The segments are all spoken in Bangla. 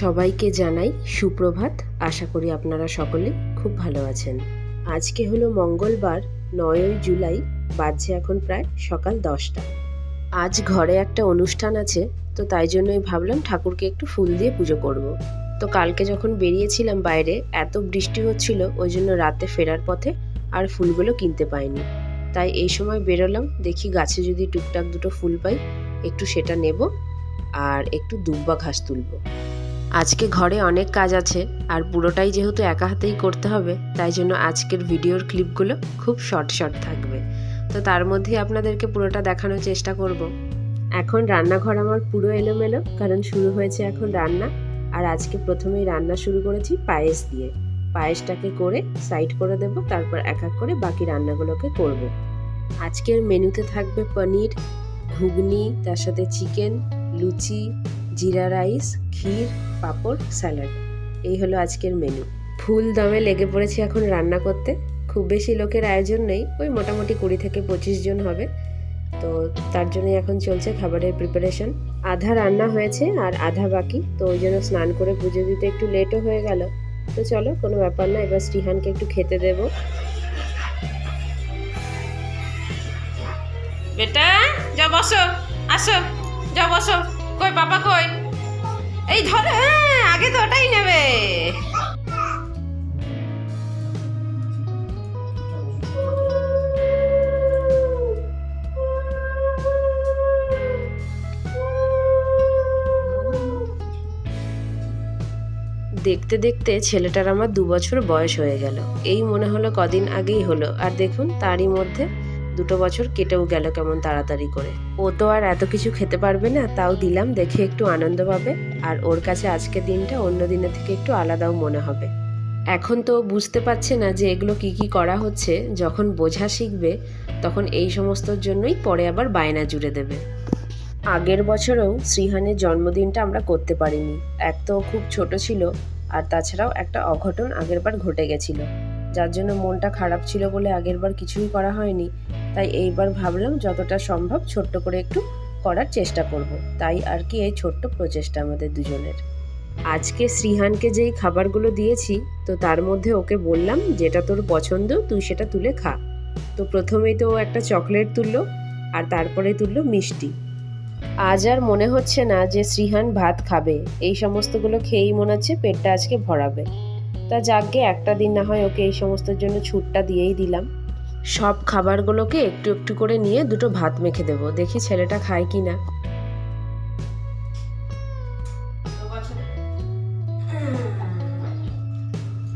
সবাইকে জানাই সুপ্রভাত। আশা করি আপনারা সকলে খুব ভালো আছেন। আজকে হলো মঙ্গলবার 9ই জুলাই, বাজছে এখন প্রায় সকাল 10টা। আজ ঘরে একটা অনুষ্ঠান আছে, তো তাই জন্যই ভাবলাম ঠাকুরকে একটু ফুল দিয়ে পুজো করব। তো কালকে যখন বেরিয়েছিলাম বাইরে এত বৃষ্টি হচ্ছিল, ওই জন্য রাতে ফেরার পথে আর ফুলগুলো কিনতে পাইনি। তাই এই সময় বেরোলাম, দেখি গাছে যদি টুকটাক দুটো ফুল পাই একটু সেটা নেব আর একটু দুব্বা ঘাস তুলব। আজকে ঘরে অনেক কাজ আছে আর পুরোটাই যেহেতু একা হাতেই করতে হবে, তাই জন্য আজকের ভিডিওর ক্লিপগুলো খুব শর্ট থাকবে। তো তার মধ্যেই আপনাদেরকে পুরোটা দেখানোর চেষ্টা করব। এখন রান্নাঘর আমার পুরো এলোমেলো, কারণ শুরু হয়েছে এখন রান্না। আর আজকে প্রথমেই রান্না শুরু করেছি পায়েস দিয়ে। পায়েসটাকে করে সাইড করে দেব, তারপর এক এক করে বাকি রান্নাগুলোকে করব। আজকের মেনুতে থাকবে পনির, ঘুগনি, তার সাথে চিকেন, লুচি, জিরা রাইস, ক্ষীর, পাঁপড়, স্যালাড। এই হলো আজকের মেনু। ফুল দমে লেগে পড়েছি এখন রান্না করতে। খুব বেশি লোকের আয়োজন নেই, ওই মোটামুটি 20 থেকে 25 জন হবে। তো তার জন্যই এখন চলছে খাবারের প্রিপারেশন। আধা রান্না হয়েছে আর আধা বাকি, তো ওই জন্য স্নান করে পুজো দিতে একটু লেটও হয়ে গেল। তো চলো, কোনো ব্যাপার না, এবার শ্রীহানকে একটু খেতে দেব। বেটা যা বসো, আসো যা বসো। কই বাবা কই? এই ধরো, হ্যাঁ আগে তো ওটাই নেবে। দেখতে দেখতে ছেলেটার আমার 2 বছর বয়স হয়ে গেল। এই মনে হলো কদিন আগেই হলো, আর দেখুন তারই মধ্যে 2 বছর কেটেও গেল কেমন তাড়াতাড়ি করে। ও তো আর এত কিছু খেতে পারবে না, তাও দিলাম, দেখে একটু আনন্দ পাবে। আর ওর কাছে আজকের দিনটা অন্য দিনের থেকে একটু আলাদাও মনে হবে। এখন তো বুঝতে পারছে না যে এগুলো কি কি করা হচ্ছে। যখন বোঝা শিখবে তখন এই সমস্তর জন্যই পরে আবার বায়না জুড়ে দেবে। আগের বছরেও শ্রীহানের জন্মদিনটা আমরা করতে পারিনি। এক তো খুব ছোট ছিল, আর তাছাড়াও একটা অঘটন আগেরবার ঘটে গেছিল, যার জন্য মনটা খারাপ ছিল বলে আগেরবার কিছুই করা হয়নি। তাই এইবার ভাবলাম যতটা সম্ভব ছোট্ট করে একটু করার চেষ্টা করব। তাই আর কি এই ছোট্ট প্রচেষ্টা আমাদের দুজনের। আজকে শ্রীহানকে যেই খাবারগুলো দিয়েছি, তো তার মধ্যে ওকে বললাম যেটা তোর পছন্দ তুই সেটা তুলে খা। তো প্রথমেই তো ও একটা চকলেট তুললো, আর তারপরে তুললো মিষ্টি। আজ আর মনে হচ্ছে না যে শ্রীহান ভাত খাবে, এই সমস্তগুলো খেয়েই মনে হচ্ছে পেটটা আজকে ভরাবে। তা যাকগে, একটা দিন না হয় ওকে এই সমস্তের জন্য ছুটটা দিয়েই দিলাম। সব খাবারগুলোকে একটু একটু করে নিয়ে দুটো ভাত মেখে দেবো, দেখি ছেলেটা খায় কি না।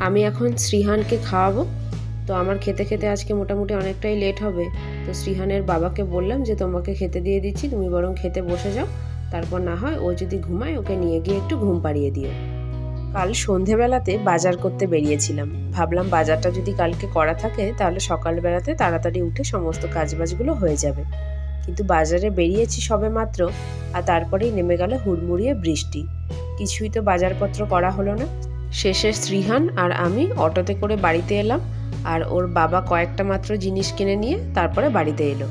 আমি এখন শ্রীহানকে খাওয়াবো। তো আমার খেতে খেতে আজকে মোটামুটি অনেকটাই লেট হবে। তো শ্রীহানের বাবাকে বললাম যে তোমাকে খেতে দিয়ে দিচ্ছি, তুমি বরং খেতে বসে যাও, তারপর না হয় ও যদি ঘুমায় ওকে নিয়ে গিয়ে একটু ঘুম পাড়িয়ে দিও। কাল সন্ধেবেলাতে বাজার করতে বেরিয়েছিলাম, ভাবলাম বাজারটা যদি কালকে করা থাকে তাহলে সকালবেলাতে তাড়াতাড়ি উঠে সমস্ত কাজবাজগুলো হয়ে যাবে। কিন্তু বাজারে বেরিয়েছি সবে মাত্র, আর তারপরেই নেমে গেল হুড়মুড়িয়ে বৃষ্টি। কিছুই তো বাজারপত্র করা হলো না। শেষে শ্রীহান আর আমি অটোতে করে বাড়িতে এলাম, আর ওর বাবা কয়েকটা মাত্র জিনিস কিনে নিয়ে তারপরে বাড়িতে এলো।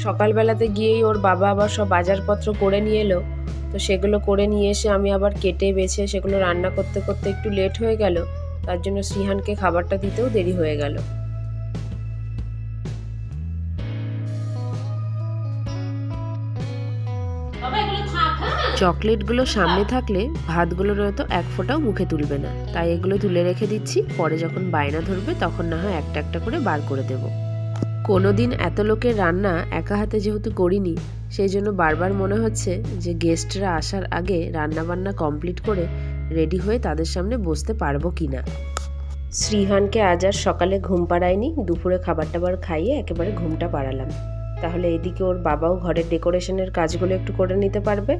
সকালবেলাতে গিয়েই ওর বাবা আবার সব বাজারপত্র করে নিয়ে এলো। তো সেগুলো করে নিয়ে এসে আমি আবার কেটে বেছে সেগুলো রান্না করতে করতে একটু লেট হয়ে গেল। তার জন্য শ্রীহানকে খাবারটা দিতেও দেরি হয়ে গেল। চকলেটগুলো সামনে থাকলে ভাতগুলোর হয়তো এক ফোঁটাও মুখে তুলবে না, তাই এগুলো তুলে রেখে দিচ্ছি। পরে যখন বায়না ধরবে তখন না হয় একটা একটা করে বার করে দেব। কোনোদিন এত লোকের রান্না একা হাতে যেহেতু করিনি, সেই জন্য বারবার মনে হচ্ছে যে গেস্টরা আসার আগে রান্না বান্না কমপ্লিট করে রেডি হয়ে তাদের সামনে বসতে পারবো কি না। শ্রীহানকে আজ আর সকালে ঘুম পাড়ায়নি, দুপুরে খাবার টাবার খাইয়ে একেবারে ঘুমটা পাড়ালাম। তাহলে এদিকে ওর বাবাও ঘরের ডেকোরেশনের কাজগুলো একটু করে নিতে পারবে,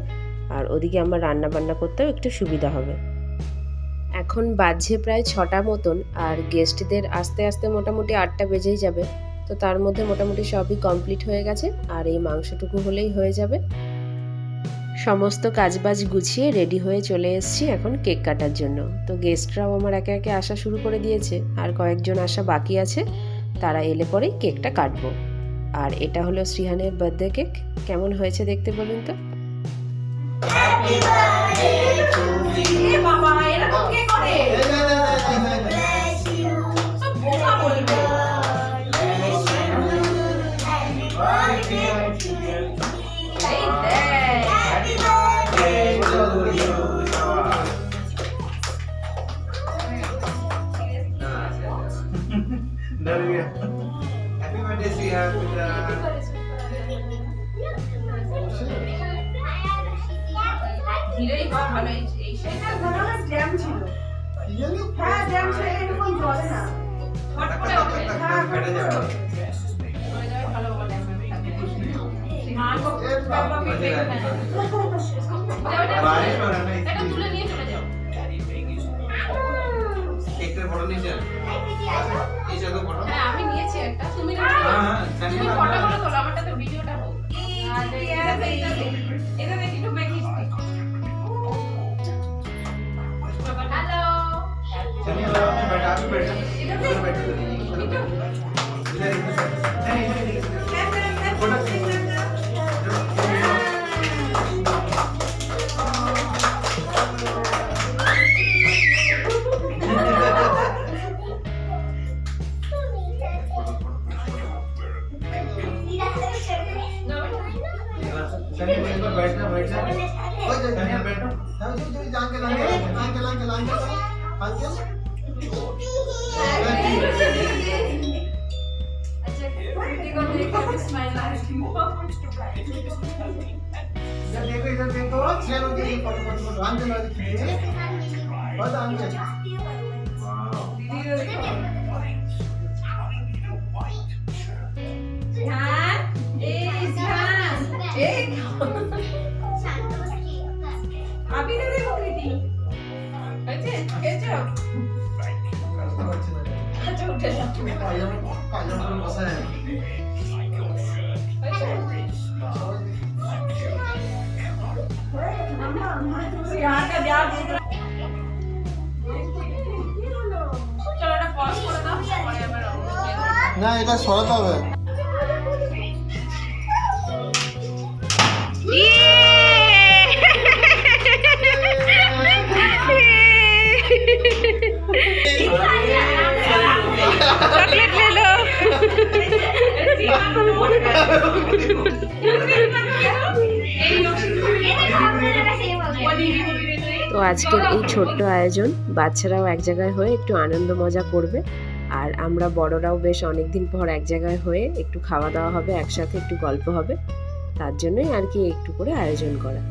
আর ওদিকে আমার রান্না বান্না করতেও একটু সুবিধা হবে। এখন বাজছে প্রায় 6টা মতন, আর গেস্টদের আস্তে আস্তে মোটামুটি 8টা বেজেই যাবে। তো তার মধ্যে মোটামুটি সবই কমপ্লিট হয়ে গেছে, আর এই মাংসটুকু হলেই হয়ে যাবে। সমস্ত কাজবাজ গুছিয়ে রেডি হয়ে চলে এসেছি এখন কেক কাটার জন্য। তো গেস্টরাও আমার একে একে আসা শুরু করে দিয়েছে, আর কয়েকজন আসা বাকি আছে, তারা এলে পরেই কেকটা কাটবো। আর এটা হলো শ্রীহানের বার্থডে কেক। কেমন হয়েছে দেখতে বলুন তো। এ বাবা, এরকম কে করে? সব বোকা বলবে। এই দেখ। Happy birthday, Siya. ধীরেই কর, ভালো। এই এটা ধরনের জ্যাম ছিল। হ্যাঁ, জ্যাম ছিল, এরকম জ্বলে না। ফট করে ওঠে। হ্যাঁ, ফেটে যাবে। হয়ে যাবে, ভালো ভালো। হ্যাঁ, বাবা পেটে খায়। बारिश हो रहा है ना এটা इसलिए। তুলে নিয়ে চলে যাও। एक तो फोटो नीचे नीचे तो फोटो হ্যাঁ, আমি নিয়েছি একটা, তুমি हाँ নাও। हाँ তুমি धन्यवाद ফটোগুলো তোলো, আমারটা তো ভিডিওটা হোক। আর এটা দেখ, এটা দেখ, একটু বেশি। হ্যালো। चलिए लो अपने बैठा आप बैठो इधर बैठो इधर फोटो बैठना बैठना ओ धनिया बैठो जान के लाएंगे अच्छा, देखो देखो, स्माइल आ रही है। इधर देखो चलो जी फोटो आंके ला दीजिए बस आंके ध्यान, ए ध्यान, एक। अभी तो देखो कृति। अच्छे, कैसे हो? अच्छा, उठे जाओ। पायजामा बसा है यहाँ का ध्यान देख रहा। चलो ना पॉज कर दो, और ये मेरा না এটা সরাতে হবে चॉकलेट ले लो। তো আজকের এই ছোট্ট আয়োজন, বাচ্চারাও এক জায়গায় হয়ে একটু আনন্দ মজা করবে, আর আমরা বড়রাও বেশ অনেকদিন পর এক জায়গায় হয়ে একটু খাওয়া দাওয়া হবে, একসাথে একটু গল্প হবে, তার জন্যই আর কি একটু করে আয়োজন করা।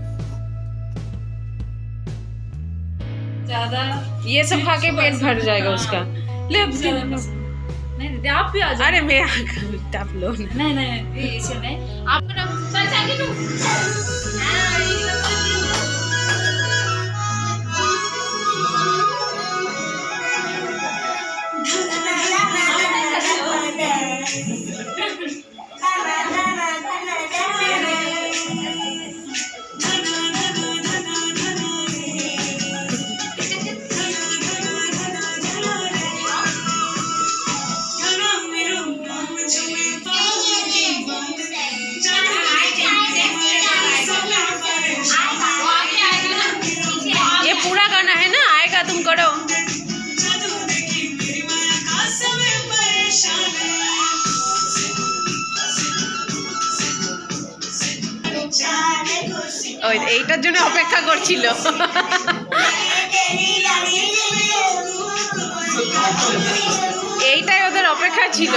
ज्यादा ये सब खा के पेट भर जाएगा उसका। ले अब नहीं दीदी आप भी आ जाओ। अरे मैं टप लो ना। नहीं नहीं ये ऐसे नहीं आप ना चल जाएगी तू। ये पूरा गाना है ना, आएगा तुम करो। ওই এইটার জন্য অপেক্ষা করছিল। এইটাই ওদের অপেক্ষা ছিল।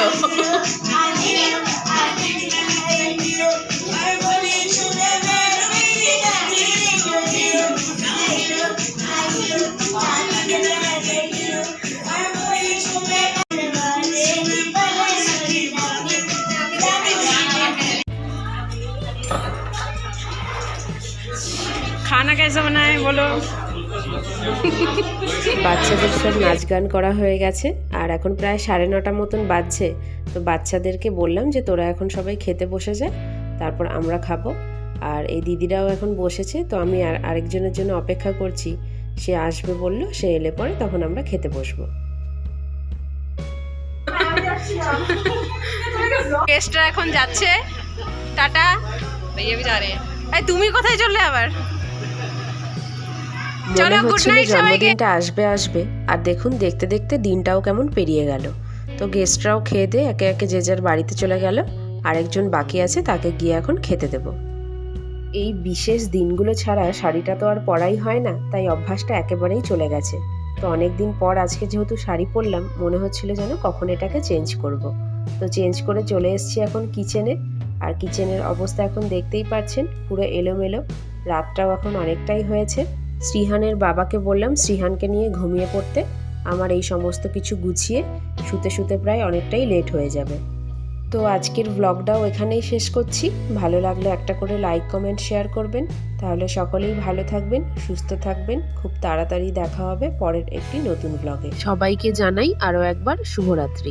खाना कैसा बना है बोलो। বাচ্চাদের সব নাচ গান করা হয়ে গেছে, আর এখন প্রায় 9:30 মতন বাজছে। তো বাচ্চাদেরকে বললাম যে তোরা এখন সবাই খেতে বসে যা, তারপর আমরা খাবো। আর এই দিদিরাও এখন বসেছে, তো আমি আরেকজনের জন্য অপেক্ষা করছি, সে আসবে বললো, সে এলে পরে তখন আমরা খেতে বসবো। গেস্টরা এখন যাচ্ছে, টাটা। ভাইয়া भी जा रहे हैं। এই তুমি কোথায় চললে আবার? চলো, good হচ্ছিল night সবাইকে। জন্মদিনটা আসবে আসবে, আর দেখুন দেখতে দেখতে দিনটাও কেমন পেরিয়ে গেল। তো গেস্টরাও খেয়ে দিয়ে একে একে যে যার বাড়িতে চলে গেল, আরেকজন বাকি আছে, তাকে গিয়ে এখন খেতে দেব। এই বিশেষ দিনগুলো ছাড়া শাড়িটা তো আর পরাই হয় না, তাই অভ্যাসটা একেবারেই চলে গেছে। তো অনেক দিন পর আজকে যেহেতু শাড়ি পরলাম, মনে হচ্ছিল যেন কখন এটাকে চেঞ্জ করব। তো চেঞ্জ করে চলে এসেছি এখন কিচেনে। আর কিচেনের অবস্থা এখন দেখতেই পাচ্ছেন, পুরো এলোমেলো। রাতটাও এখন অনেকটাই হয়েছে। শ্রীহানের বাবাকে বললাম শ্রীহানকে নিয়ে ঘুমিয়ে পড়তে, আমার এই সমস্ত কিছু গুছিয়ে শুতে শুতে প্রায় অনেকটাই লেট হয়ে যাবে। তো আজকের ব্লগটাও এখানেই শেষ করছি। ভালো লাগলে একটা করে লাইক কমেন্ট শেয়ার করবেন। তাহলে সকলেই ভালো থাকবেন, সুস্থ থাকবেন। খুব তাড়াতাড়ি দেখা হবে পরের একটি নতুন ব্লগে। সবাইকে জানাই আরও একবার শুভরাত্রি।